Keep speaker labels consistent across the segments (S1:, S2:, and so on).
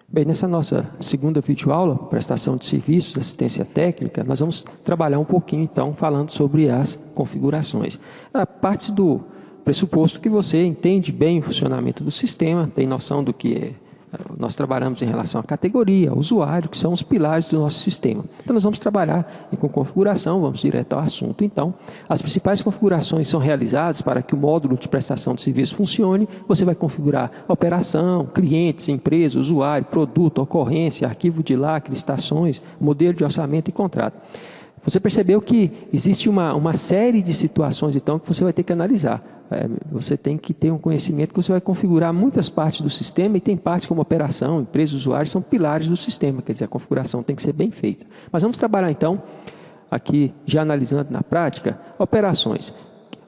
S1: Bem, nessa nossa segunda videoaula, prestação de serviços, assistência técnica, nós vamos trabalhar um pouquinho, então, falando sobre as configurações. Parte do pressuposto que você entende bem o funcionamento do sistema, tem noção do que é. Nós trabalhamos em relação à categoria, ao usuário, que são os pilares do nosso sistema. Então, nós vamos trabalhar com configuração, vamos direto ao assunto. Então, as principais configurações são realizadas para que o módulo de prestação de serviço funcione. Você vai configurar operação, clientes, empresa, usuário, produto, ocorrência, arquivo de lacre, estações, modelo de orçamento e contrato. Você percebeu que existe uma série de situações, então, que você vai ter que analisar. Você tem que ter um conhecimento que você vai configurar muitas partes do sistema e tem partes como operação, empresa, usuário, são pilares do sistema, quer dizer, a configuração tem que ser bem feita. Mas vamos trabalhar, então, aqui, já analisando na prática, operações.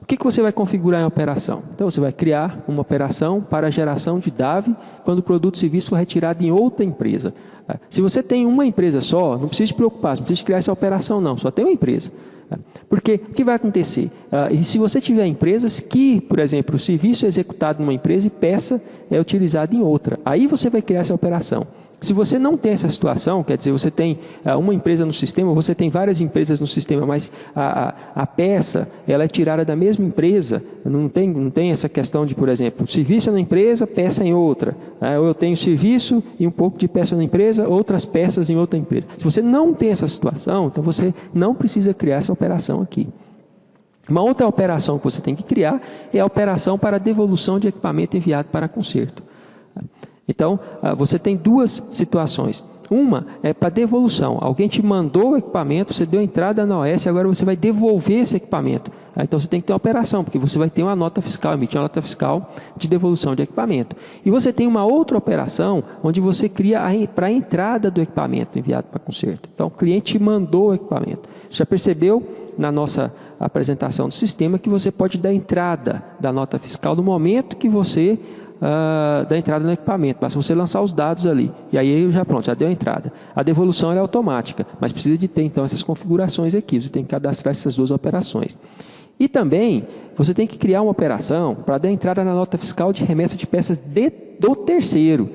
S1: O que você vai configurar em operação? Então, você vai criar uma operação para a geração de DAV quando o produto ou serviço for retirado em outra empresa. Se você tem uma empresa só, não precisa se preocupar, não precisa criar essa operação não, só tem uma empresa. Porque o que vai acontecer? E se você tiver empresas que, por exemplo, o serviço é executado numa empresa e peça é utilizada em outra, aí você vai criar essa operação. Se você não tem essa situação, quer dizer, você tem uma empresa no sistema, você tem várias empresas no sistema, mas a peça ela é tirada da mesma empresa, não tem essa questão de, por exemplo, serviço na empresa, peça em outra. Ou eu tenho serviço e um pouco de peça na empresa, outras peças em outra empresa. Se você não tem essa situação, então você não precisa criar essa operação aqui. Uma outra operação que você tem que criar é a operação para devolução de equipamento enviado para conserto. Então, você tem duas situações. Uma é para devolução. Alguém te mandou o equipamento, você deu entrada na OS, agora você vai devolver esse equipamento. Então, você tem que ter uma operação, porque você vai ter uma nota fiscal, emitir uma nota fiscal de devolução de equipamento. E você tem uma outra operação, onde você cria para a entrada do equipamento enviado para conserto. Então, o cliente mandou o equipamento. Você já percebeu na nossa apresentação do sistema que você pode dar entrada da nota fiscal no momento que você da entrada no equipamento, basta você lançar os dados ali, e aí já deu a entrada. A devolução é automática, mas precisa de ter então essas configurações aqui, você tem que cadastrar essas duas operações. E também, você tem que criar uma operação para dar entrada na nota fiscal de remessa de peças do terceiro.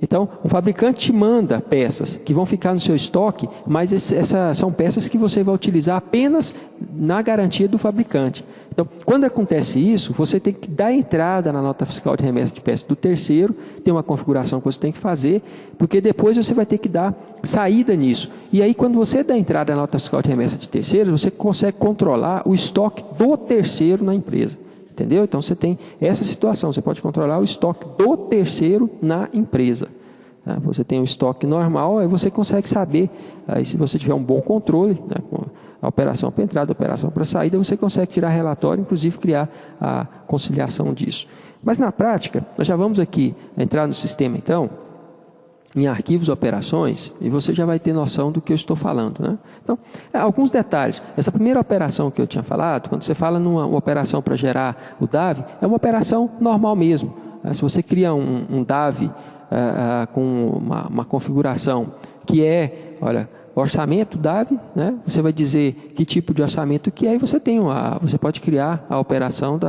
S1: Então, um fabricante te manda peças que vão ficar no seu estoque, mas essas são peças que você vai utilizar apenas na garantia do fabricante. Então, quando acontece isso, você tem que dar entrada na nota fiscal de remessa de peças do terceiro, tem uma configuração que você tem que fazer, porque depois você vai ter que dar saída nisso. E aí, quando você dá entrada na nota fiscal de remessa de terceiro, você consegue controlar o estoque do terceiro na empresa. Entendeu? Então, você tem essa situação, você pode controlar o estoque do terceiro na empresa. Você tem um estoque normal, aí você consegue saber, aí se você tiver um bom controle, com a operação para entrada, a operação para saída, você consegue tirar relatório, inclusive criar a conciliação disso. Mas na prática, nós já vamos aqui entrar no sistema, então, em arquivos, operações, e você já vai ter noção do que eu estou falando. Então, alguns detalhes. Essa primeira operação que eu tinha falado, quando você fala numa operação para gerar o DAV, é uma operação normal mesmo. Se você cria um DAV com uma configuração que é, orçamento DAV, você vai dizer que tipo de orçamento que é, e você pode criar a operação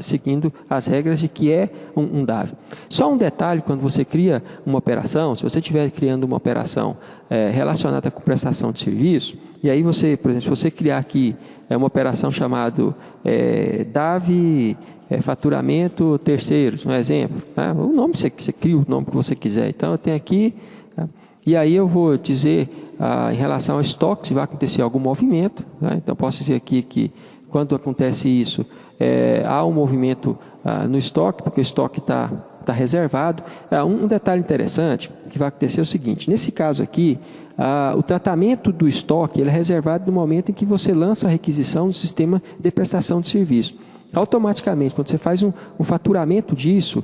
S1: seguindo as regras de que é um DAV. Só um detalhe, quando você cria uma operação, se você estiver criando uma operação relacionada com prestação de serviço, e aí você, por exemplo, se você criar aqui uma operação chamada DAV faturamento terceiros, um exemplo, o nome você cria o nome que você quiser. Então, eu tenho aqui, e aí eu vou dizer em relação ao estoque, se vai acontecer algum movimento. Então, posso dizer aqui que quando acontece isso, há um movimento no estoque, porque o estoque está reservado. Um detalhe interessante que vai acontecer é o seguinte: nesse caso aqui, o tratamento do estoque ele é reservado no momento em que você lança a requisição do sistema de prestação de serviço. Automaticamente, quando você faz um faturamento disso,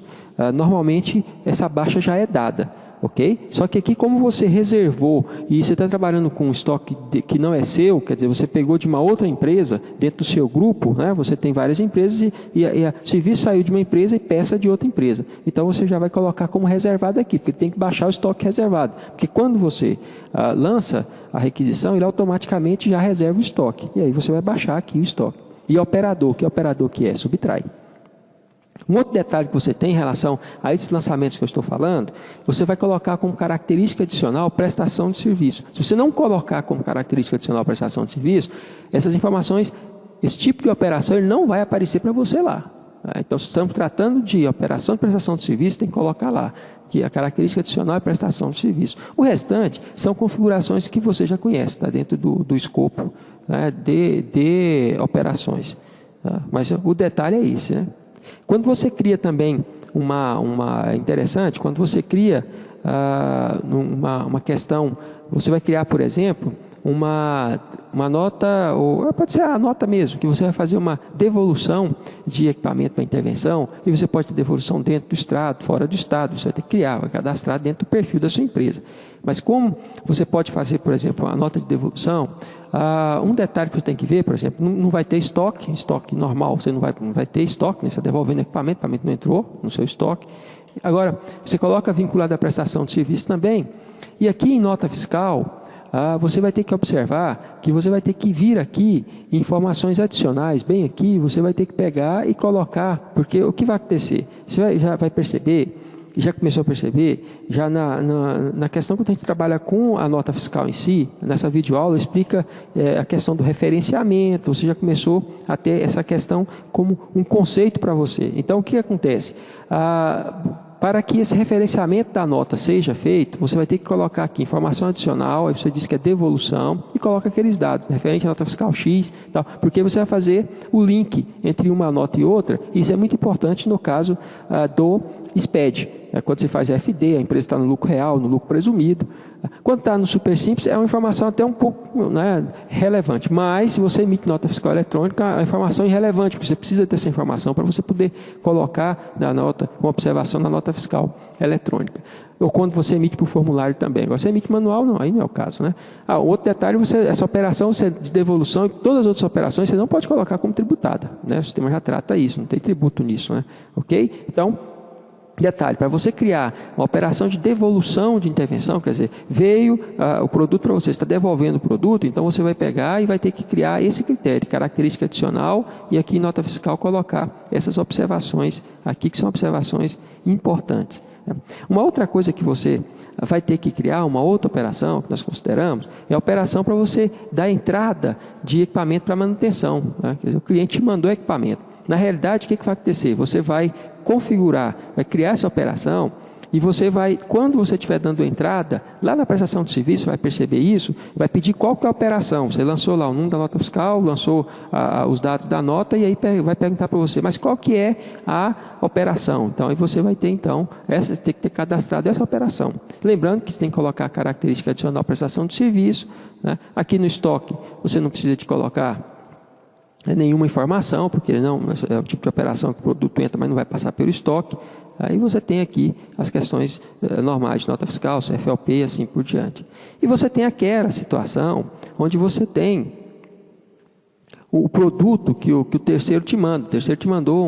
S1: normalmente essa baixa já é dada. Ok? Só que aqui, como você reservou e você está trabalhando com um estoque que não é seu, quer dizer, você pegou de uma outra empresa dentro do seu grupo, você tem várias empresas e o serviço saiu de uma empresa e peça de outra empresa. Então, você já vai colocar como reservado aqui, porque tem que baixar o estoque reservado. Porque quando você lança a requisição, ele automaticamente já reserva o estoque. E aí você vai baixar aqui o estoque. E operador, que operador que é? Subtrai. Um outro detalhe que você tem em relação a esses lançamentos que eu estou falando, você vai colocar como característica adicional prestação de serviço. Se você não colocar como característica adicional prestação de serviço, essas informações, esse tipo de operação, ele não vai aparecer para você lá. Então, se estamos tratando de operação de prestação de serviço, tem que colocar lá, que a característica adicional é prestação de serviço. O restante são configurações que você já conhece, está dentro do escopo, né, de operações. Tá? Mas o detalhe é esse, né? Quando você cria também interessante, quando você cria uma questão, você vai criar, por exemplo, uma nota, ou pode ser a nota mesmo, que você vai fazer uma devolução de equipamento para intervenção, e você pode ter devolução dentro do estado, fora do estado, você vai ter que criar, vai cadastrar dentro do perfil da sua empresa. Mas como você pode fazer, por exemplo, uma nota de devolução, um detalhe que você tem que ver, por exemplo, não vai ter estoque normal, você não vai ter estoque, né? Você está devolvendo equipamento, o equipamento não entrou no seu estoque. Agora, você coloca vinculado à prestação de serviço também, e aqui em nota fiscal, você vai ter que observar que você vai ter que vir aqui informações adicionais, bem aqui, você vai ter que pegar e colocar, porque o que vai acontecer? Você já vai perceber, já começou a perceber, já na questão que a gente trabalha com a nota fiscal em si, nessa videoaula explica a questão do referenciamento, você já começou a ter essa questão como um conceito para você. Então, o que acontece? Para que esse referenciamento da nota seja feito, você vai ter que colocar aqui informação adicional, aí você diz que é devolução, e coloca aqueles dados, referente à nota fiscal X, tal, porque você vai fazer o link entre uma nota e outra, e isso é muito importante no caso do SPED. Quando você faz FD, a empresa está no lucro real, no lucro presumido. Quando está no super simples, é uma informação até um pouco, né, relevante. Mas, se você emite nota fiscal eletrônica, a informação é irrelevante, porque você precisa ter essa informação para você poder colocar na nota, uma observação na nota fiscal eletrônica. Ou quando você emite por formulário também. Agora, você emite manual, não, aí não é o caso, né? Outro detalhe, essa operação de devolução e todas as outras operações, você não pode colocar como tributada, né? O sistema já trata isso, não tem tributo nisso, né? Ok? Então, detalhe, para você criar uma operação de devolução de intervenção, quer dizer, veio o produto para você, está devolvendo o produto, então você vai pegar e vai ter que criar esse critério, característica adicional, e aqui em nota fiscal colocar essas observações aqui, que são observações importantes. Uma outra coisa que você vai ter que criar, uma outra operação que nós consideramos, é a operação para você dar entrada de equipamento para manutenção, né? Quer dizer, o cliente te mandou equipamento. Na realidade, o que vai acontecer? Você vai configurar, vai criar essa operação e você vai, quando você estiver dando entrada, lá na prestação de serviço, vai perceber isso, vai pedir qual que é a operação. Você lançou lá o número da nota fiscal, lançou os dados da nota e aí vai perguntar para você, mas qual que é a operação? Então, aí você vai ter, então, tem que ter cadastrado essa operação. Lembrando que você tem que colocar a característica adicional prestação de serviço, né? Aqui no estoque, você não precisa de colocar nenhuma informação, porque não é o tipo de operação que o produto entra, mas não vai passar pelo estoque. Aí você tem aqui as questões normais de nota fiscal, CFLP e assim por diante. E você tem aquela situação onde você tem o produto que o terceiro te manda. O terceiro te mandou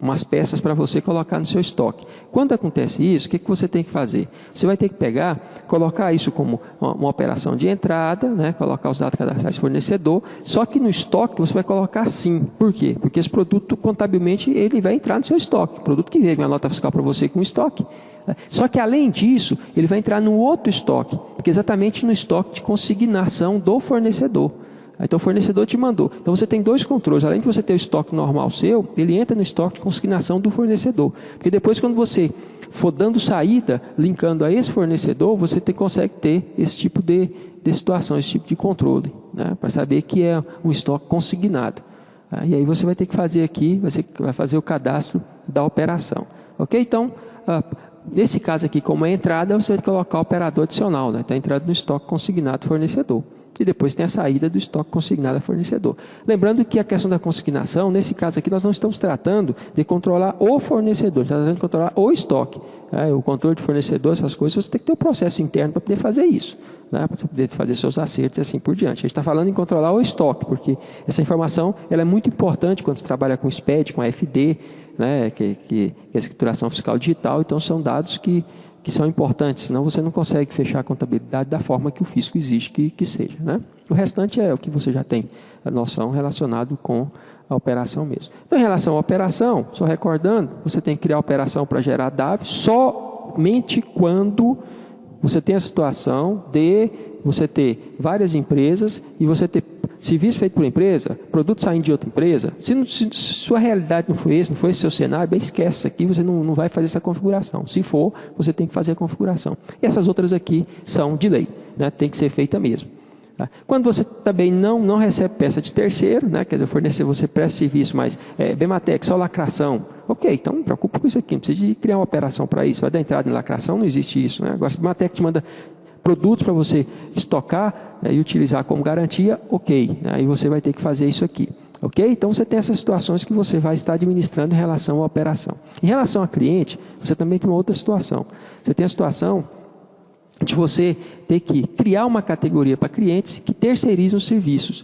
S1: umas peças para você colocar no seu estoque. Quando acontece isso, o que você tem que fazer? Você vai ter que pegar, colocar isso como uma operação de entrada, né? Colocar os dados cadastrais do fornecedor, só que no estoque você vai colocar sim. Por quê? Porque esse produto, contabilmente, ele vai entrar no seu estoque. O produto que veio uma nota fiscal para você com estoque. Só que, além disso, ele vai entrar no outro estoque, que é exatamente no estoque de consignação do fornecedor. Então, o fornecedor te mandou. Então, você tem dois controles. Além de você ter o estoque normal seu, ele entra no estoque de consignação do fornecedor. Porque depois, quando você for dando saída, linkando a esse fornecedor, você consegue ter esse tipo de situação, esse tipo de controle, né? Para saber que é um estoque consignado. E aí você vai ter que fazer aqui, você vai fazer o cadastro da operação. Ok? Então, nesse caso aqui, como é entrada, você vai colocar o operador adicional, né? Está entrando no estoque consignado do fornecedor. E depois tem a saída do estoque consignado a fornecedor. Lembrando que a questão da consignação, nesse caso aqui, nós não estamos tratando de controlar o fornecedor, estamos tratando de controlar o estoque. O controle de fornecedor, essas coisas, você tem que ter um processo interno para poder fazer isso, né? Para poder fazer seus acertos e assim por diante. A gente está falando em controlar o estoque, porque essa informação ela é muito importante quando você trabalha com SPED, com AFD, né? que é a escrituração fiscal digital. Então, são dados que que são importantes, senão você não consegue fechar a contabilidade da forma que o fisco exige que seja, né? O restante é o que você já tem a noção relacionado com a operação mesmo. Então, em relação à operação, só recordando, você tem que criar a operação para gerar DAV somente quando você tem a situação de você ter várias empresas e você ter serviço feito por empresa, produto saindo de outra empresa. Se sua realidade não foi esse seu cenário, bem, esquece isso aqui, você não vai fazer essa configuração. Se for, você tem que fazer a configuração. E essas outras aqui são de lei, né? Tem que ser feita mesmo. Tá? Quando você também não recebe peça de terceiro, né? Quer dizer, fornecer, você presta serviço, mas Bematec, só lacração. Ok, então não preocupa com isso aqui, não precisa de criar uma operação para isso. Vai dar entrada em lacração, não existe isso. Né? Agora, se a Bematec te manda produtos para você estocar e utilizar como garantia, ok. Aí você vai ter que fazer isso aqui. Ok? Então você tem essas situações que você vai estar administrando em relação à operação. Em relação a cliente, você também tem uma outra situação. Você tem a situação de você ter que criar uma categoria para clientes que terceirizam os serviços.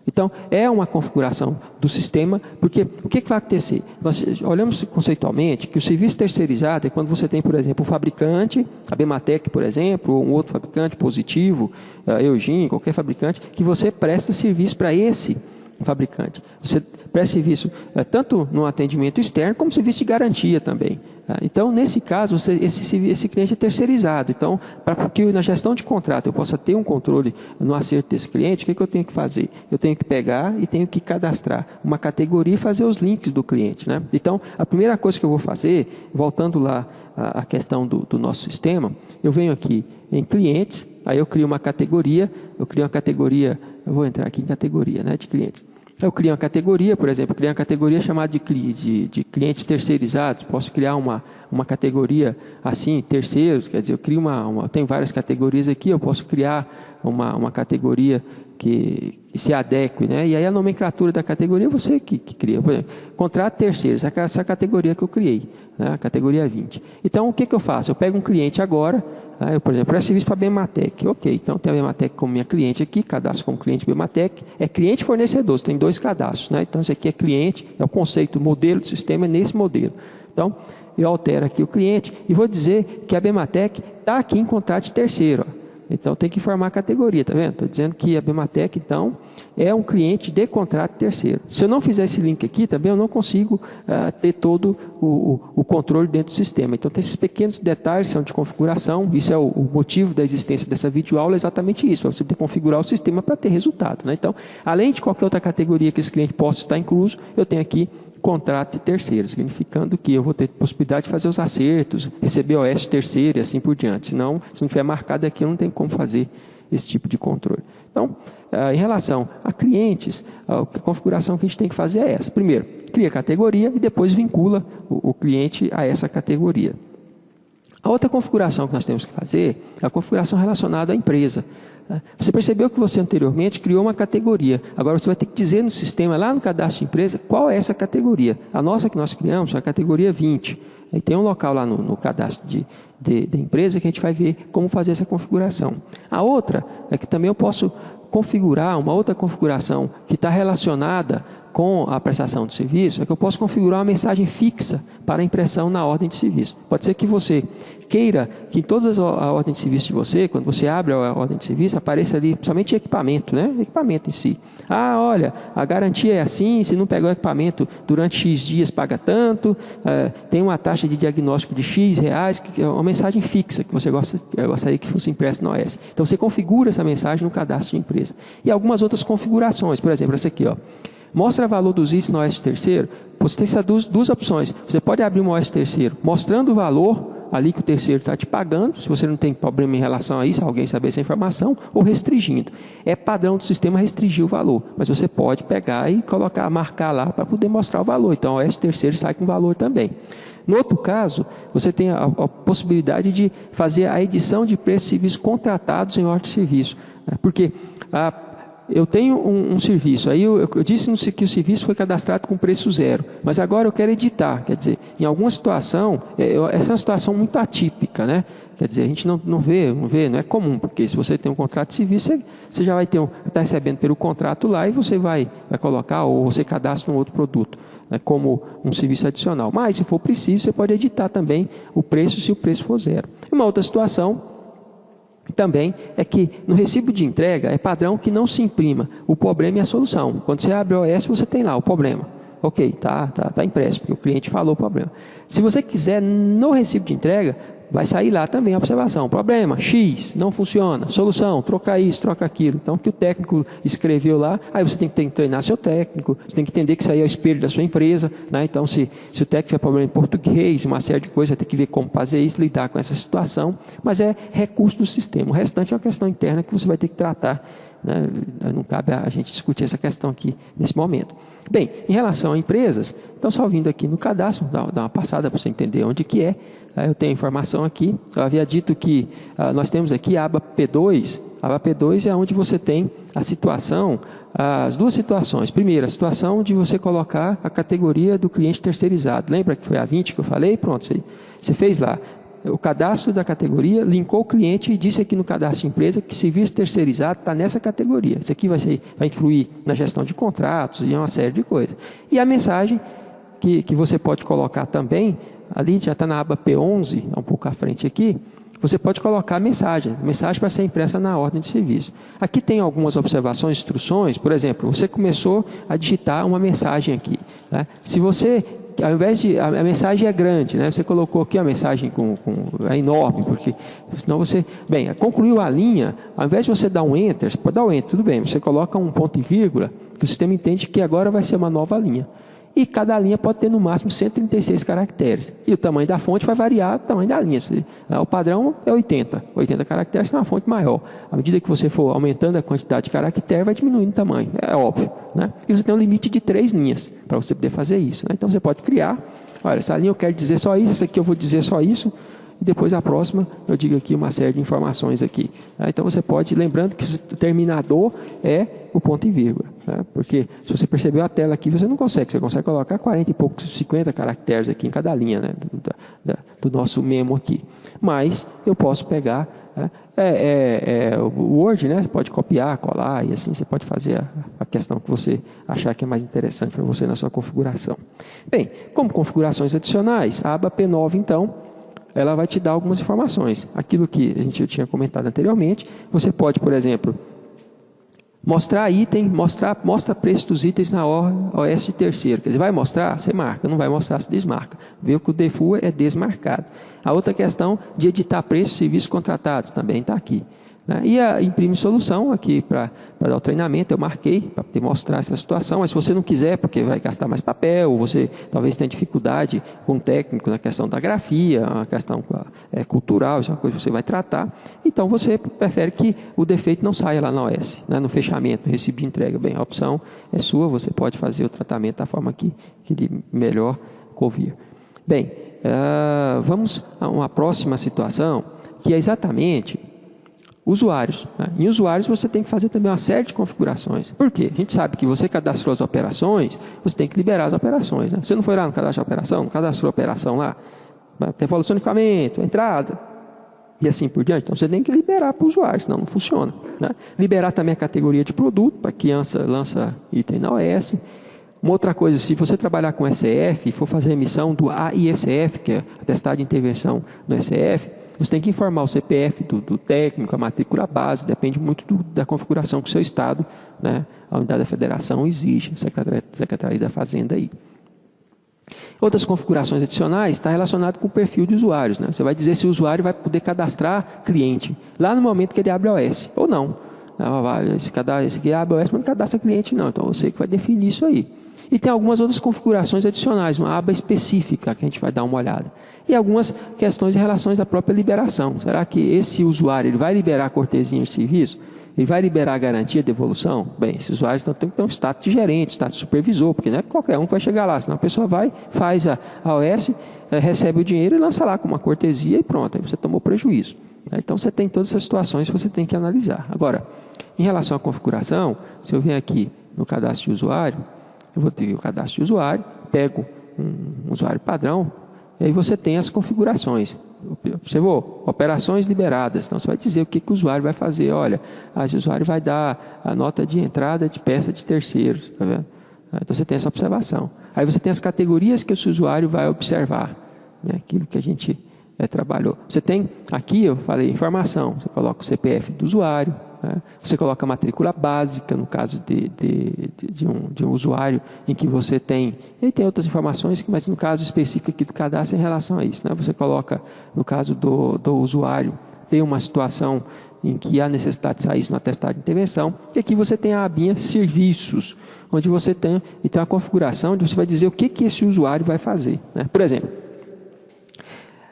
S1: Então, é uma configuração do sistema, porque o que vai acontecer? Nós olhamos conceitualmente que o serviço terceirizado é quando você tem, por exemplo, o fabricante, a Bematec, por exemplo, ou um outro fabricante, Positivo, Eugin, qualquer fabricante, que você presta serviço para esse fabricante. Você presta serviço tanto no atendimento externo, como serviço de garantia também. Então, nesse caso, esse cliente é terceirizado. Então, para que na gestão de contrato eu possa ter um controle no acerto desse cliente, o que eu tenho que fazer? Eu tenho que pegar e tenho que cadastrar uma categoria e fazer os links do cliente. Né? Então, a primeira coisa que eu vou fazer, voltando lá à questão do nosso sistema, eu venho aqui em clientes, aí eu crio uma categoria, eu vou entrar aqui em categoria, né, de clientes. Eu crio uma categoria, por exemplo, criar uma categoria chamada de clientes terceirizados. Posso criar uma categoria assim, terceiros, quer dizer, eu crio tem várias categorias aqui, eu posso criar uma categoria que se adeque, né? E aí a nomenclatura da categoria é você que cria. Por exemplo, contrato terceiros, essa é a categoria que eu criei, né? A categoria 20. Então, o que eu faço? Eu pego um cliente agora, eu, por exemplo, presto serviço para a Bematec. Ok, então tem a Bematec como minha cliente aqui, cadastro como cliente Bematec. É cliente e fornecedor, você tem dois cadastros, né? Então, esse aqui é cliente, é o conceito, o modelo do sistema é nesse modelo. Então, eu altero aqui o cliente e vou dizer que a Bematec está aqui em contrato de terceiro, ó. Então, tem que informar a categoria, tá vendo? Estou dizendo que a Bematec, então, é um cliente de contrato terceiro. Se eu não fizer esse link aqui, também eu não consigo ter todo o controle dentro do sistema. Então, tem esses pequenos detalhes, são de configuração. Isso é o motivo da existência dessa videoaula, é exatamente isso, para você poder configurar o sistema para ter resultado. Né? Então, além de qualquer outra categoria que esse cliente possa estar incluso, eu tenho aqui contrato de terceiro, significando que eu vou ter possibilidade de fazer os acertos, receber OS terceiro e assim por diante. Senão, se não tiver marcado aqui, eu não tenho como fazer esse tipo de controle. Então, em relação a clientes, a configuração que a gente tem que fazer é essa. Primeiro, cria a categoria e depois vincula o cliente a essa categoria. A outra configuração que nós temos que fazer é a configuração relacionada à empresa. Você percebeu que você anteriormente criou uma categoria. Agora você vai ter que dizer no sistema, lá no cadastro de empresa, qual é essa categoria. A nossa que nós criamos é a categoria 20. Aí tem um local lá no cadastro de empresa que a gente vai ver como fazer essa configuração. A outra é que também eu posso configurar uma outra configuração que está relacionada com a prestação de serviço, é que eu posso configurar uma mensagem fixa para impressão na ordem de serviço. Pode ser que você queira que em todas as ordens de serviço de você, quando você abre a ordem de serviço, apareça ali, principalmente equipamento, né? Equipamento em si. Olha, a garantia é assim, se não pegar o equipamento durante X dias, paga tanto, tem uma taxa de diagnóstico de X reais, que é uma mensagem fixa que você gostaria que fosse impressa no OS. Então, você configura essa mensagem no cadastro de empresa. E algumas outras configurações, por exemplo, essa aqui, ó. Mostra o valor dos itens no OS terceiro. Você tem essas duas opções. Você pode abrir um OS terceiro mostrando o valor ali que o terceiro está te pagando, se você não tem problema em relação a isso, alguém saber essa informação, ou restringindo. É padrão do sistema restringir o valor, mas você pode pegar e marcar lá para poder mostrar o valor. Então, o OS terceiro sai com valor também. No outro caso, você tem a possibilidade de fazer a edição de preços e serviços contratados em ordem de serviço. Porque eu tenho um serviço, aí eu disse que o serviço foi cadastrado com preço zero, mas agora eu quero editar, quer dizer, em alguma situação, essa é uma situação muito atípica, né? Quer dizer, a gente não vê, não é comum, porque se você tem um contrato de serviço, você já vai está recebendo pelo contrato lá e você vai colocar, ou você cadastra um outro produto. né, como um serviço adicional. Mas, se for preciso, você pode editar também o preço, se o preço for zero. Uma outra situação também é que no recibo de entrega é padrão que não se imprima o problema e a solução. Quando você abre o OS, você tem lá o problema. Ok, tá impresso, porque o cliente falou o problema. Se você quiser, no recibo de entrega, vai sair lá também a observação. Problema, X, não funciona. Solução, troca isso, troca aquilo. Então, o que o técnico escreveu lá, aí você tem que treinar seu técnico, você tem que entender que isso aí é o espelho da sua empresa, né? Então, se o técnico tiver problema em português, uma série de coisas, vai ter que ver como fazer isso, lidar com essa situação. Mas é recurso do sistema. O restante é uma questão interna que você vai ter que tratar, né? Não cabe a gente discutir essa questão aqui nesse momento. Bem, em relação a empresas, então só vindo aqui no cadastro, dá uma passada para você entender onde que é. Eu tenho informação aqui, eu havia dito que nós temos aqui a aba P2. A aba P2 é onde você tem a situação, as duas situações. Primeiro, a situação de você colocar a categoria do cliente terceirizado. Lembra que foi a 20 que eu falei? Pronto, você fez lá o cadastro da categoria, linkou o cliente e disse aqui no cadastro de empresa que serviço terceirizado está nessa categoria. Isso aqui vai influir na gestão de contratos e uma série de coisas. E a mensagem que você pode colocar também, ali já está na aba P11, um pouco à frente aqui, você pode colocar a mensagem para ser impressa na ordem de serviço. Aqui tem algumas observações, instruções, por exemplo, você começou a digitar uma mensagem aqui, né? Se você, ao invés de, a mensagem é grande, né? Você colocou aqui a mensagem é enorme, porque senão você, bem, concluiu a linha, ao invés de você dar um enter, você pode dar um enter, tudo bem, você coloca um ponto e vírgula, que o sistema entende que agora vai ser uma nova linha. E cada linha pode ter no máximo 136 caracteres. E o tamanho da fonte vai variar o tamanho da linha. O padrão é 80 caracteres, é uma fonte maior. À medida que você for aumentando a quantidade de caracteres, vai diminuindo o tamanho, é óbvio, né? E você tem um limite de 3 linhas para você poder fazer isso, né? Então você pode criar, olha, essa linha eu quero dizer só isso, essa aqui eu vou dizer só isso, e depois a próxima eu digo aqui uma série de informações aqui. Então você pode, lembrando que o terminador é o ponto e vírgula, né? Porque se você percebeu a tela aqui, você consegue colocar 40 e poucos, 50 caracteres aqui em cada linha, né? do nosso memo aqui. Mas eu posso pegar, né? O Word, né? Você pode copiar, colar, e assim você pode fazer a questão que você achar que é mais interessante para você na sua configuração. Bem, como configurações adicionais, a aba P9, então, ela vai te dar algumas informações. Aquilo que a gente tinha comentado anteriormente, você pode, por exemplo, mostrar item, mostra preço dos itens na OS de terceiro. Quer dizer, vai mostrar, você marca, não vai mostrar, você desmarca. Vê que o default é desmarcado. A outra questão de editar preços e serviços contratados também está aqui, né? E a imprime solução aqui para dar o treinamento, eu marquei para poder mostrar essa situação, mas se você não quiser, porque vai gastar mais papel, ou você talvez tenha dificuldade com o técnico na questão da grafia, uma questão cultural, isso é uma coisa que você vai tratar, então você prefere que o defeito não saia lá na OS, né, no fechamento, no recibo de entrega. Bem, a opção é sua, você pode fazer o tratamento da forma que lhe melhor convir. Bem, vamos a uma próxima situação, que é exatamente usuários, né? Em usuários você tem que fazer também uma série de configurações. Por quê? A gente sabe que você cadastrou as operações, você tem que liberar as operações, né? Você não foi lá no cadastro de operação, não cadastrou a operação lá, devolução de equipamento, entrada, e assim por diante. Então você tem que liberar para o usuário, senão não funciona, né? Liberar também a categoria de produto, para que lança item na OS. Uma outra coisa, se você trabalhar com SF e for fazer a emissão do AISF, que é atestado de intervenção no SF, você tem que informar o CPF do técnico, a matrícula base, depende muito da configuração que o seu estado, né, a unidade da federação exige, a Secretaria da Fazenda aí. Outras configurações adicionais está relacionado com o perfil de usuários, né? Você vai dizer se o usuário vai poder cadastrar cliente lá no momento que ele abre a OS, ou não. Esse aqui abre a OS, mas não cadastra cliente não, então você que vai definir isso aí. E tem algumas outras configurações adicionais, uma aba específica que a gente vai dar uma olhada. E algumas questões em relação à própria liberação. Será que esse usuário ele vai liberar a cortesia de serviço? Ele vai liberar a garantia de devolução? Bem, esses usuários então, tem que ter um status de gerente, status de supervisor, porque não é qualquer um que vai chegar lá, senão a pessoa vai, faz a OS, recebe o dinheiro e lança lá com uma cortesia e pronto, aí você tomou prejuízo. Então você tem todas essas situações que você tem que analisar. Agora, em relação à configuração, se eu venho aqui no cadastro de usuário, eu vou ter o cadastro de usuário, pego um usuário padrão, e aí você tem as configurações. Observou? Operações liberadas. Então, você vai dizer o que o usuário vai fazer. Olha, esse usuário vai dar a nota de entrada de peça de terceiros. Tá vendo? Então você tem essa observação. Aí você tem as categorias que esse usuário vai observar, né? Aquilo que a gente trabalhou. Você tem aqui, eu falei, informação. Você coloca o CPF do usuário, né? Você coloca a matrícula básica, no caso de um usuário em que você tem... E tem outras informações, mas no caso específico aqui do cadastro em relação a isso, né? Você coloca, no caso do usuário, tem uma situação em que há necessidade de sair no atestado de intervenção, e aqui você tem a abinha serviços, onde você tem então a configuração, onde você vai dizer o que esse usuário vai fazer, né? Por exemplo,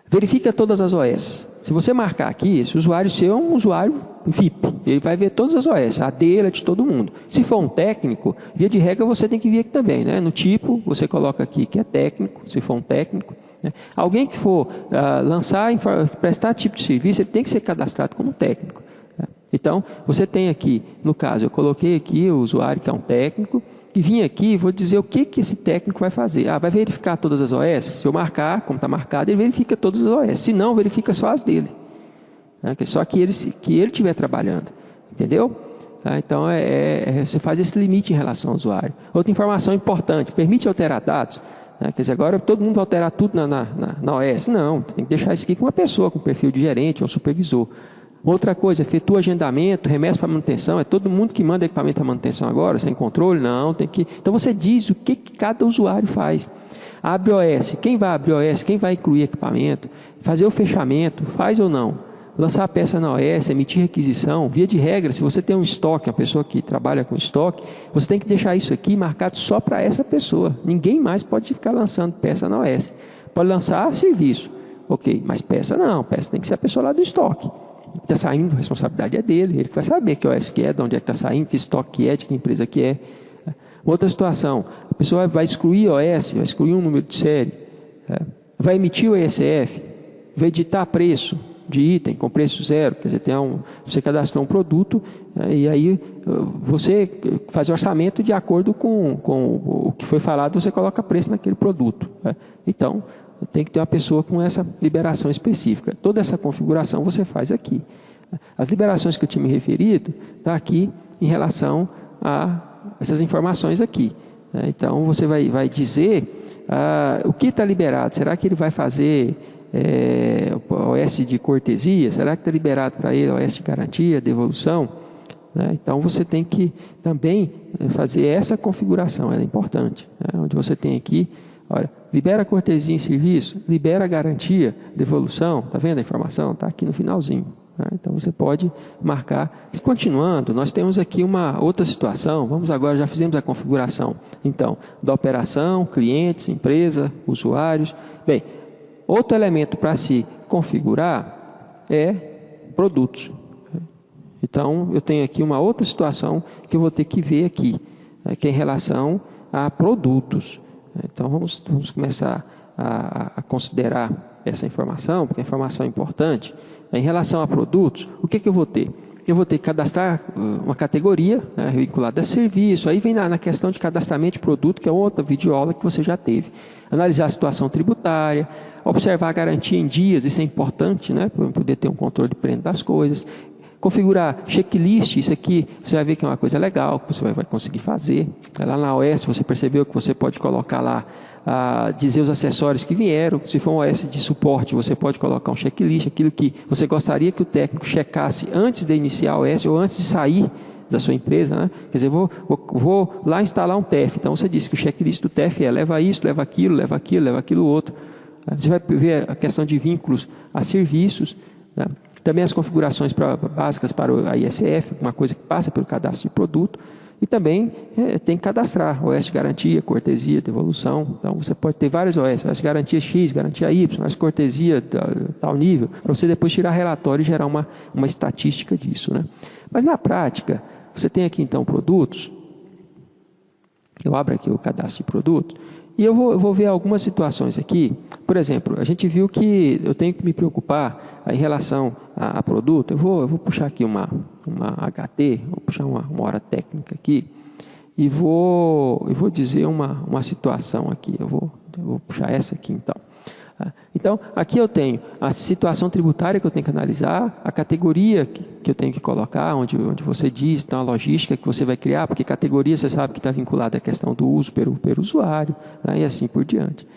S1: verifica todas as OS. Se você marcar aqui, esse usuário seu é um usuário VIP, ele vai ver todas as OS, a dele, a de todo mundo. Se for um técnico, via de regra você tem que vir aqui também, né? No tipo, você coloca aqui que é técnico, se for um técnico, né? Alguém que for prestar tipo de serviço, ele tem que ser cadastrado como técnico, né? Então, você tem aqui, no caso, eu coloquei aqui o usuário que é um técnico, e vim aqui e vou dizer o que esse técnico vai fazer. Vai verificar todas as OS? Se eu marcar, como está marcado, ele verifica todas as OS. Se não, verifica só as dele, né? Que é só que ele estiver trabalhando. Entendeu? Tá? Então, você faz esse limite em relação ao usuário. Outra informação importante, permite alterar dados? Quer dizer, agora todo mundo vai alterar tudo na OS? Não, tem que deixar isso aqui com uma pessoa, com perfil de gerente ou supervisor. Outra coisa, efetua agendamento, remessa para manutenção. É todo mundo que manda equipamento à manutenção agora, sem controle? Não, tem que... Então você diz o que cada usuário faz. Abre OS, quem vai abrir OS, quem vai incluir equipamento, fazer o fechamento, faz ou não? Lançar a peça na OS, emitir requisição, via de regra, se você tem um estoque, uma pessoa que trabalha com estoque, você tem que deixar isso aqui marcado só para essa pessoa. Ninguém mais pode ficar lançando peça na OS. Pode lançar serviço, ok, mas peça não, peça tem que ser a pessoa lá do estoque. Está saindo, a responsabilidade é dele, ele que vai saber que OS que é, de onde é que está saindo, que estoque que é, de que empresa que é. Outra situação, a pessoa vai excluir OS, vai excluir um número de série, vai emitir o ECF, vai editar preço de item com preço zero, quer dizer, você cadastrou um produto, e aí você faz o orçamento de acordo com o que foi falado, você coloca preço naquele produto. Então, tem que ter uma pessoa com essa liberação específica. Toda essa configuração você faz aqui. As liberações que eu tinha me referido, está aqui em relação a essas informações aqui. Então, você vai dizer o que está liberado. Será que ele vai fazer OS de cortesia? Será que está liberado para ele OS de garantia, devolução? Então, você tem que também fazer essa configuração, ela é importante. Onde você tem aqui, olha, libera cortesia em serviço, libera garantia, devolução, está vendo a informação? Está aqui no finalzinho. Então, você pode marcar. Continuando, nós temos aqui uma outra situação. Vamos agora, já fizemos a configuração, então, da operação, clientes, empresa, usuários. Bem, outro elemento para se configurar é produtos. Então, eu tenho aqui uma outra situação que eu vou ter que ver aqui, que é em relação a produtos. Então, vamos começar a considerar essa informação, porque a informação é importante. Em relação a produtos, o que eu vou ter? Eu vou ter que cadastrar uma categoria, vinculada a serviço. Aí vem na questão de cadastramento de produto, que é outra videoaula que você já teve. Analisar a situação tributária, observar a garantia em dias, isso é importante, né, para poder ter um controle pleno das coisas. Configurar checklist, isso aqui você vai ver que é uma coisa legal, que você vai conseguir fazer. Lá na OS você percebeu que você pode colocar lá, dizer os acessórios que vieram. Se for um OS de suporte, você pode colocar um checklist, aquilo que você gostaria que o técnico checasse antes de iniciar a OS ou antes de sair da sua empresa, né? Quer dizer, vou lá instalar um TEF. Então você disse que o checklist do TEF é leva isso, leva aquilo outro. Você vai ver a questão de vínculos a serviços, né? Também as configurações básicas para a ISF, uma coisa que passa pelo cadastro de produto. E também tem que cadastrar OS de garantia, cortesia, devolução. Então, você pode ter várias OS de garantia X, garantia Y, OS de cortesia, tal nível, para você depois tirar relatório e gerar uma estatística disso, né? Mas, na prática, você tem aqui, então, produtos. Eu abro aqui o cadastro de produto. E eu vou ver algumas situações aqui. Por exemplo, a gente viu que eu tenho que me preocupar em relação a produto. Eu vou puxar aqui uma HT, vou puxar uma hora técnica aqui, e vou dizer uma situação aqui. Eu vou puxar essa aqui, então. Então, aqui eu tenho a situação tributária que eu tenho que analisar, a categoria que eu tenho que colocar, onde você diz, então a logística que você vai criar, porque categoria você sabe que está vinculada à questão do uso pelo usuário, e assim por diante.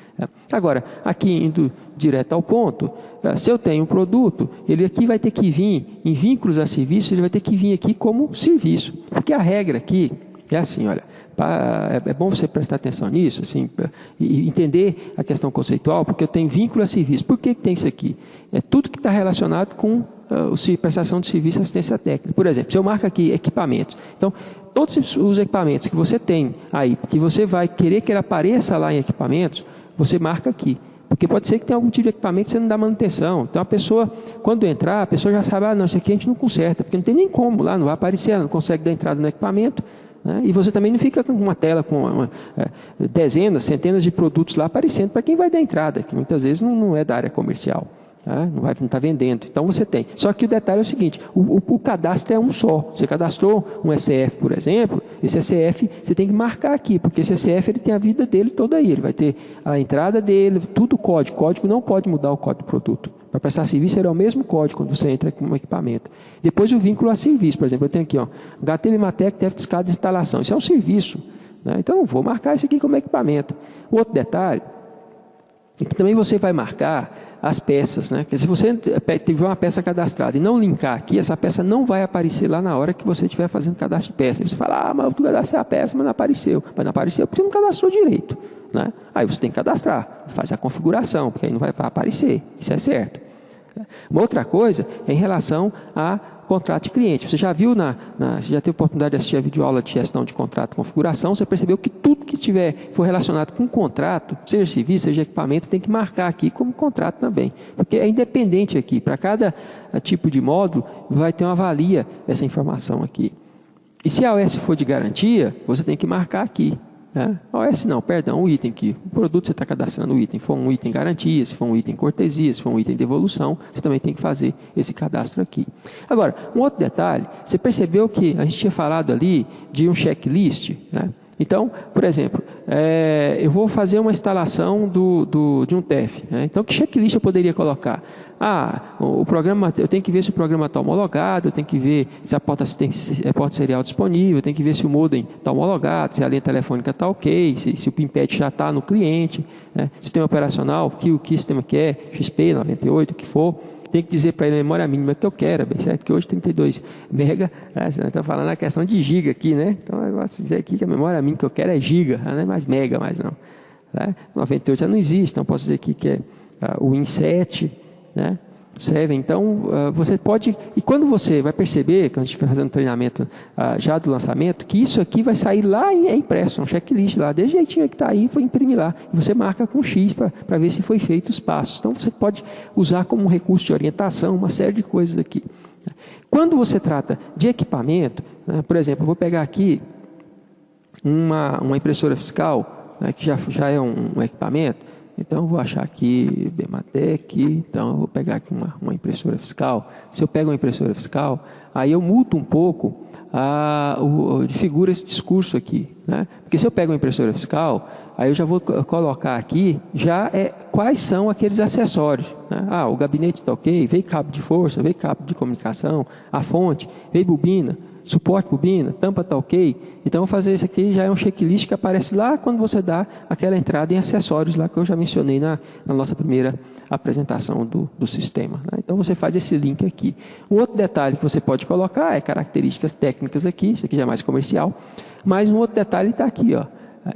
S1: Agora, aqui indo direto ao ponto, se eu tenho um produto, ele aqui vai ter que vir, em vínculos a serviço, ele vai ter que vir aqui como serviço. Porque a regra aqui é assim, olha, é bom você prestar atenção nisso, assim, e entender a questão conceitual, porque eu tenho vínculo a serviço. Por que tem isso aqui? É tudo que está relacionado com prestação de serviço e assistência técnica. Por exemplo, se eu marco aqui equipamentos, então, todos os equipamentos que você tem aí, que você vai querer que ele apareça lá em equipamentos, você marca aqui. Porque pode ser que tenha algum tipo de equipamento que você não dá manutenção. Então, a pessoa, quando entrar, a pessoa já sabe, não, isso aqui a gente não conserta, porque não tem nem como lá, não vai aparecer, ela não consegue dar entrada no equipamento. E você também não fica com uma tela com dezenas, centenas de produtos lá aparecendo para quem vai dar entrada, que muitas vezes não é da área comercial, não está vendendo. Então você tem. Só que o detalhe é o seguinte, o cadastro é um só. Você cadastrou um SF, por exemplo, esse SF você tem que marcar aqui, porque esse SF ele tem a vida dele toda aí, ele vai ter a entrada dele, tudo código. Código não pode mudar o código do produto. Para prestar serviço, ele é o mesmo código quando você entra com um equipamento. Depois o vínculo a serviço, por exemplo, eu tenho aqui, HTML/Matec deve escada de instalação. Isso é um serviço. Então, vou marcar isso aqui como equipamento. O outro detalhe é que também você vai marcar as peças. Porque se você tiver uma peça cadastrada e não linkar aqui, essa peça não vai aparecer lá na hora que você estiver fazendo cadastro de peça. Aí você fala, mas eu cadastrei a peça, mas não apareceu. Mas não apareceu porque não cadastrou direito. Aí você tem que cadastrar, faz a configuração, porque aí não vai aparecer. Isso é certo. Uma outra coisa é em relação a contrato de cliente. Você já viu, você já teve a oportunidade de assistir a videoaula de gestão de contrato e configuração, você percebeu que tudo que for relacionado com contrato, seja serviço, seja equipamento, tem que marcar aqui como contrato também. Porque é independente aqui. Para cada tipo de módulo, vai ter uma valia essa informação aqui. E se a OS for de garantia, você tem que marcar aqui. OS não, perdão, o item que o produto você está cadastrando o item, for um item garantia, se for um item cortesia, se for um item devolução, você também tem que fazer esse cadastro aqui. Agora, um outro detalhe, você percebeu que a gente tinha falado ali de um checklist, Então, por exemplo, eu vou fazer uma instalação de um TEF. Então, que checklist eu poderia colocar? O programa, eu tenho que ver se o programa está homologado, eu tenho que ver se a porta serial disponível, eu tenho que ver se o modem está homologado, se a linha telefônica está ok, se o PIN-PAD já está no cliente, sistema operacional, que sistema que é, XP, 98, o que for. Tem que dizer para ele a memória mínima que eu quero, bem certo? Que hoje 32 mega, nós estamos falando a questão de giga aqui, então eu gosto de dizer aqui que a memória mínima que eu quero é giga, não é mais mega, mais não. 98 já não existe, então posso dizer aqui que é o Win7, serve. Então, você pode, e quando você vai perceber, quando a gente vai fazendo treinamento já do lançamento, que isso aqui vai sair lá e é impresso, um checklist lá, desse jeitinho que está aí, vou imprimir lá. E você marca com X para ver se foi feito os passos. Então, você pode usar como um recurso de orientação, uma série de coisas aqui. Quando você trata de equipamento, por exemplo, eu vou pegar aqui uma impressora fiscal, que já é um equipamento. Então, eu vou achar aqui Bematec, então eu vou pegar aqui uma impressora fiscal. Se eu pego uma impressora fiscal, aí eu mudo um pouco de figura esse discurso aqui. Porque se eu pego uma impressora fiscal, aí eu já vou colocar aqui, quais são aqueles acessórios. O gabinete está ok, veio cabo de força, veio cabo de comunicação, a fonte, veio bobina, suporte bobina, tampa está ok. Então, eu vou fazer isso aqui, já é um checklist que aparece lá quando você dá aquela entrada em acessórios lá que eu já mencionei na nossa primeira apresentação do sistema. Então, você faz esse link aqui. Um outro detalhe que você pode colocar é características técnicas aqui, isso aqui já é mais comercial, mas um outro detalhe está aqui,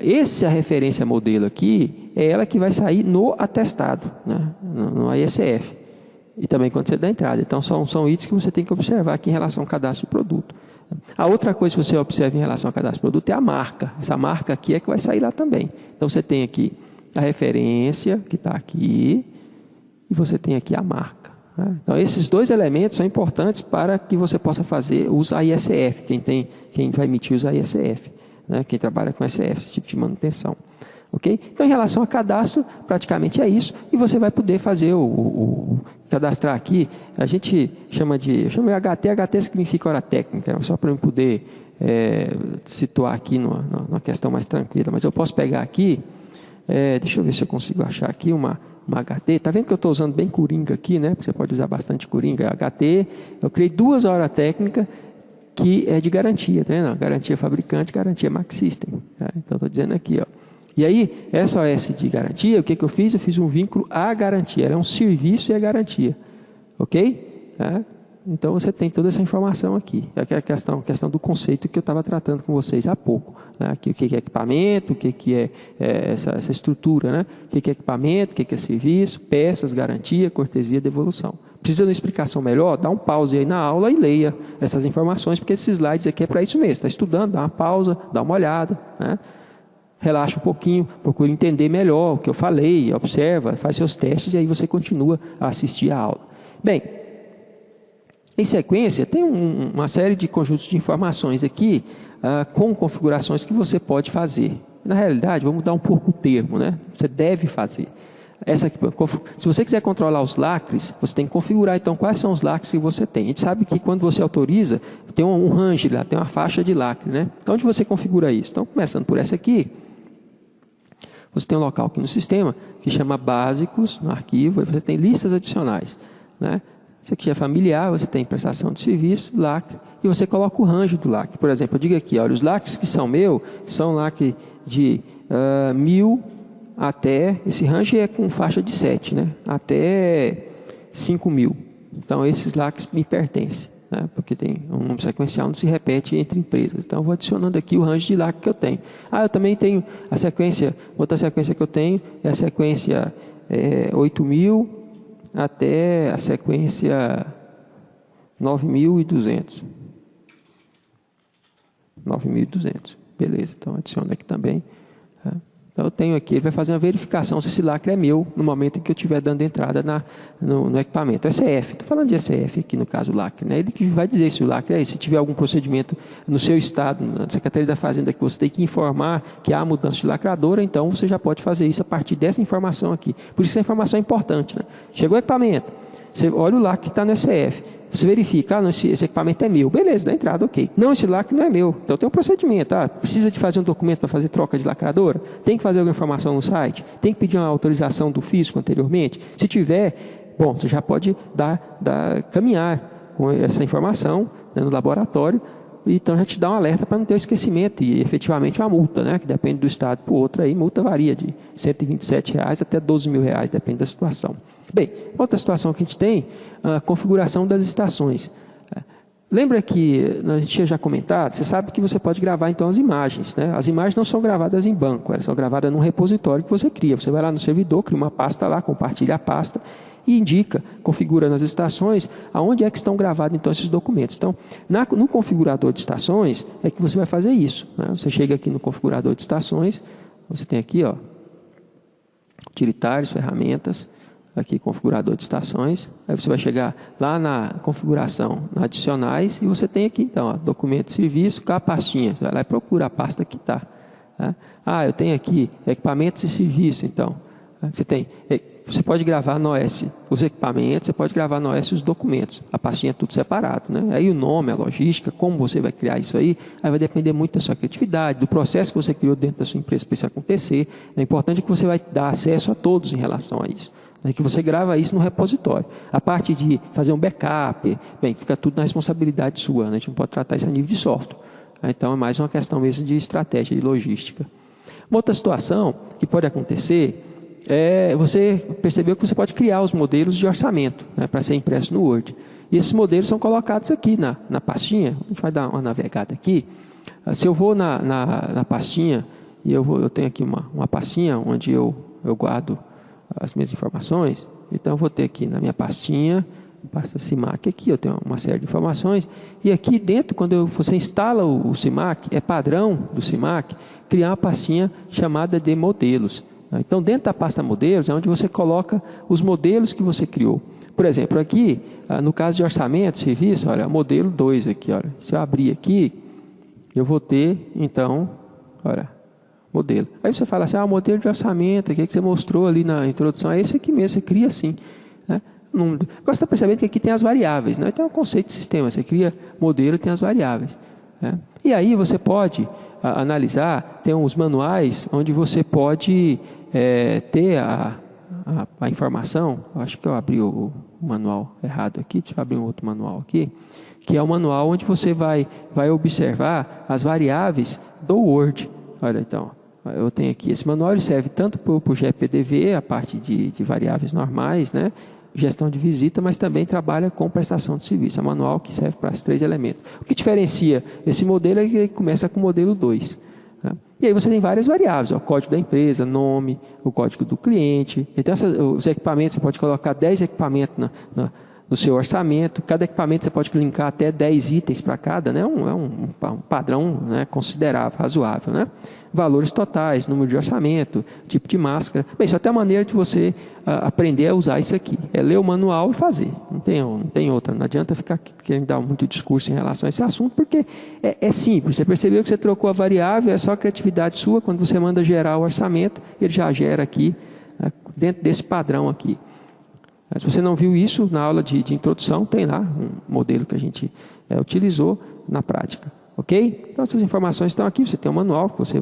S1: Essa referência modelo aqui é ela que vai sair no atestado, no ISF. E também quando você dá entrada. Então, são itens que você tem que observar aqui em relação ao cadastro de produto. A outra coisa que você observa em relação ao cadastro de produto é a marca. Essa marca aqui é que vai sair lá também. Então, você tem aqui a referência, que está aqui, e você tem aqui a marca. Então, esses dois elementos são importantes para que você possa fazer os ISF, quem vai emitir os ISF, quem trabalha com SF, esse tipo de manutenção. Okay? Então, em relação a cadastro, praticamente é isso, e você vai poder fazer cadastrar aqui, a gente chama de HT significa hora técnica, só para eu poder situar aqui numa questão mais tranquila, mas eu posso pegar aqui, deixa eu ver se eu consigo achar aqui uma HT. Está vendo que eu estou usando bem Coringa aqui, né? Porque você pode usar bastante Coringa. HT, eu criei 2 horas técnicas que é de garantia, tá vendo? Garantia fabricante, garantia Max System. Tá? Então, estou dizendo aqui, ó. E aí, essa OS de garantia, o que eu fiz? Eu fiz um vínculo à garantia. Ela é um serviço e a garantia. Ok? Tá? Então, você tem toda essa informação aqui. É a questão do conceito que eu estava tratando com vocês há pouco. Né? Aqui, o que é equipamento, o que é essa estrutura, né? O que é equipamento, o que é serviço, peças, garantia, cortesia, devolução. Precisa de uma explicação melhor? Dá um pause aí na aula e leia essas informações, porque esses slides aqui é para isso mesmo. Está estudando, dá uma pausa, dá uma olhada, né? Relaxa um pouquinho, procura entender melhor o que eu falei, observa, faz seus testes e aí você continua a assistir a aula. Bem, em sequência, tem uma série de conjuntos de informações aqui com configurações que você pode fazer. Na realidade, vamos mudar um pouco o termo, né? Você deve fazer. Se você quiser controlar os lacres, você tem que configurar então quais são os lacres que você tem. A gente sabe que quando você autoriza, tem um range lá, tem uma faixa de lacre, né? Então, onde você configura isso? Então, começando por essa aqui, você tem um local aqui no sistema que chama básicos, no arquivo, aí você tem listas adicionais, né? Isso aqui é familiar, você tem prestação de serviço, lacre, e você coloca o range do lacre. Por exemplo, eu digo aqui, olha, os lacres que são meu, são lacre de 1.000 até, esse range é com faixa de 7, né? Até 5.000. Então, esses lacres me pertencem, né? Porque tem um número sequencial, não se repete entre empresas. Então, eu vou adicionando aqui o range de lacre que eu tenho. Eu também tenho a sequência, outra sequência que eu tenho é a sequência 8.000 até a sequência 9.200. 9.200. Beleza, então adiciono aqui também. Tá? Então eu tenho aqui, ele vai fazer uma verificação se esse lacre é meu no momento em que eu estiver dando entrada no equipamento. SF, estou falando de SF aqui no caso, o lacre. Né? Ele que vai dizer se o lacre é esse. Se tiver algum procedimento no seu estado, na Secretaria da Fazenda, que você tem que informar que há mudança de lacradora, então você já pode fazer isso a partir dessa informação aqui. Por isso essa informação é importante. Né? Chegou o equipamento, você olha o lacre que está no SF. Você verifica, não, esse equipamento é meu. Beleza, dá entrada, ok. Não, esse lacre não é meu. Então tem um procedimento. Precisa de fazer um documento para fazer troca de lacradora? Tem que fazer alguma informação no site? Tem que pedir uma autorização do físico anteriormente? Se tiver, bom, você já pode caminhar com essa informação, né, no laboratório, então já te dá um alerta para não ter esquecimento e efetivamente uma multa, né, que depende do estado para o outro, aí multa varia de R$ 127 até R$ 12.000, depende da situação. Bem, outra situação que a gente tem, a configuração das estações. Lembra que a gente tinha já comentado, você sabe que você pode gravar então as imagens, né? As imagens não são gravadas em banco, elas são gravadas num repositório que você cria. Você vai lá no servidor, cria uma pasta lá, compartilha a pasta e indica, configura nas estações, aonde é que estão gravados então esses documentos. Então, no configurador de estações é que você vai fazer isso. Né? Você chega aqui no configurador de estações, você tem aqui, ó, utilitários, ferramentas, aqui configurador de estações, aí você vai chegar lá na configuração, na adicionais, e você tem aqui então, ó, documento de serviço, com a pastinha, você vai lá e procura a pasta que está. Tá? Eu tenho aqui equipamentos e serviço, então, você pode gravar no OS os equipamentos, você pode gravar no OS os documentos, a pastinha é tudo separado, né? Aí o nome, a logística, como você vai criar isso aí vai depender muito da sua criatividade, do processo que você criou dentro da sua empresa para isso acontecer. É importante que você vai dar acesso a todos em relação a isso. Que você grava isso no repositório. A parte de fazer um backup, bem, fica tudo na responsabilidade sua, né? A gente não pode tratar isso a nível de software. Então, é mais uma questão mesmo de estratégia, de logística. Uma outra situação que pode acontecer é você percebeu que você pode criar os modelos de orçamento, né, para ser impresso no Word. E esses modelos são colocados aqui na pastinha. A gente vai dar uma navegada aqui. Se eu vou na pastinha, e eu tenho aqui uma pastinha onde eu guardo as minhas informações, então eu vou ter aqui na minha pastinha, pasta CIMAC aqui, eu tenho uma série de informações, e aqui dentro, quando você instala o CIMAC, é padrão do CIMAC, criar uma pastinha chamada de modelos. Então, dentro da pasta modelos, é onde você coloca os modelos que você criou. Por exemplo, aqui, no caso de orçamento, serviço, olha, modelo 2 aqui, olha, se eu abrir aqui, eu vou ter, então, olha, modelo. Aí você fala assim, o modelo de orçamento aqui que você mostrou ali na introdução, é esse aqui mesmo, você cria assim. Né? Agora você está percebendo que aqui tem as variáveis, né? Então é um conceito de sistema, você cria modelo e tem as variáveis. Né? E aí você pode analisar, tem uns manuais onde você pode ter a informação, acho que eu abri o manual errado aqui, deixa eu abrir um outro manual aqui, que é o manual onde você vai observar as variáveis do Word. Olha, então, eu tenho aqui, esse manual ele serve tanto para o GPDV, a parte de variáveis normais, né? Gestão de visita, mas também trabalha com prestação de serviço. É um manual que serve para os 3 elementos. O que diferencia esse modelo é que ele começa com o modelo 2. Tá? E aí você tem várias variáveis, ó, o código da empresa, nome, o código do cliente. Então, os equipamentos, você pode colocar 10 equipamentos no seu orçamento. Cada equipamento você pode linkar até 10 itens para cada, né? É um padrão, né, considerável, razoável. Né? Valores totais, número de orçamento, tipo de máscara. Bem, isso é até a maneira de você aprender a usar isso aqui. É ler o manual e fazer. Não tem outra. Não adianta ficar querendo dar muito discurso em relação a esse assunto, porque é simples. Você percebeu que você trocou a variável, é só a criatividade sua. Quando você manda gerar o orçamento, ele já gera aqui, dentro desse padrão aqui. Se você não viu isso na aula de introdução, tem lá um modelo que a gente utilizou na prática. Ok? Então, essas informações estão aqui. Você tem um manual que você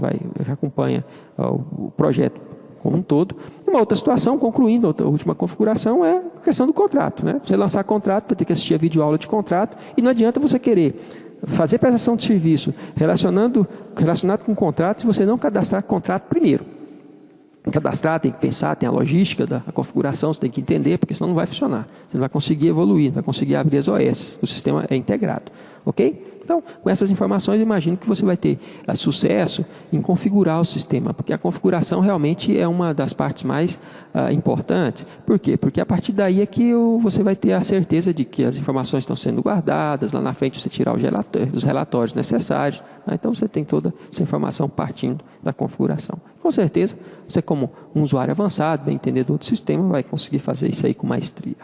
S1: acompanha o projeto como um todo. Uma outra situação, concluindo, a última configuração é a questão do contrato. Né? Você lançar contrato, vai ter que assistir a videoaula de contrato, e não adianta você querer fazer prestação de serviço relacionado com o contrato se você não cadastrar contrato primeiro. Cadastrar, tem que pensar, tem a logística da configuração, você tem que entender, porque senão não vai funcionar. Você não vai conseguir evoluir, não vai conseguir abrir as OS. O sistema é integrado. Ok? Então, com essas informações, eu imagino que você vai ter sucesso em configurar o sistema, porque a configuração realmente é uma das partes mais importantes. Por quê? Porque a partir daí é que você vai ter a certeza de que as informações estão sendo guardadas, lá na frente você tirar os relatórios necessários. Né? Então, você tem toda essa informação partindo da configuração. Com certeza, você como um usuário avançado, bem entendedor do sistema, vai conseguir fazer isso aí com maestria.